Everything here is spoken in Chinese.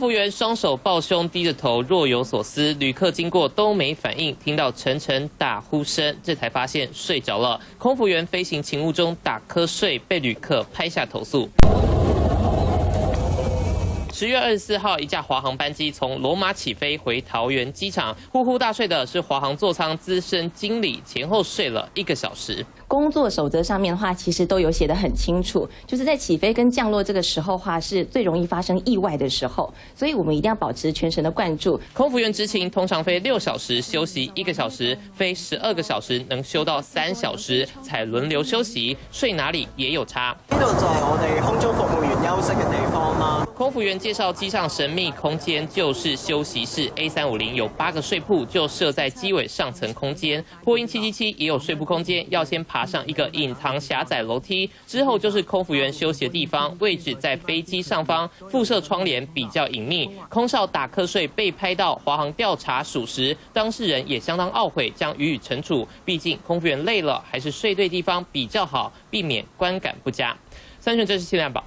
服员双手抱胸，低着头，若有所思。旅客经过都没反应，听到沉沉打呼声，这才发现睡着了。空服员飞行勤务中打瞌睡，被旅客拍下投诉。10月24号，一架华航班机从罗马起飞回桃园机场，呼呼大睡的是华航座舱资深经理，前后睡了1个小时。工作守则上面的话，其实都有写得很清楚，就是在起飞跟降落这个时候话，是最容易发生意外的时候，所以我们一定要保持全神的灌注。空服员执勤通常飞6小時，休息1個小時，飛12個小時，能休到3小時，才輪流休息。睡哪裡也有差。呢度就係我哋空中服務員休息嘅地方啦。空服員介紹機上神秘空間就是休息室 ，A350有8個睡鋪，就設在機尾上層空間。波音777也有睡鋪空間，要先爬上一個隱藏狹窄樓梯，之後就是空服員休息的地方，位置在飛機上方，附設窗簾比較隱秘。空少打瞌睡被拍到，華航調查屬實，當事人也相當懊悔，將予以懲處。畢竟空服員累了，還是睡對地方比較好，避免觀感不佳。三選這是氣象報。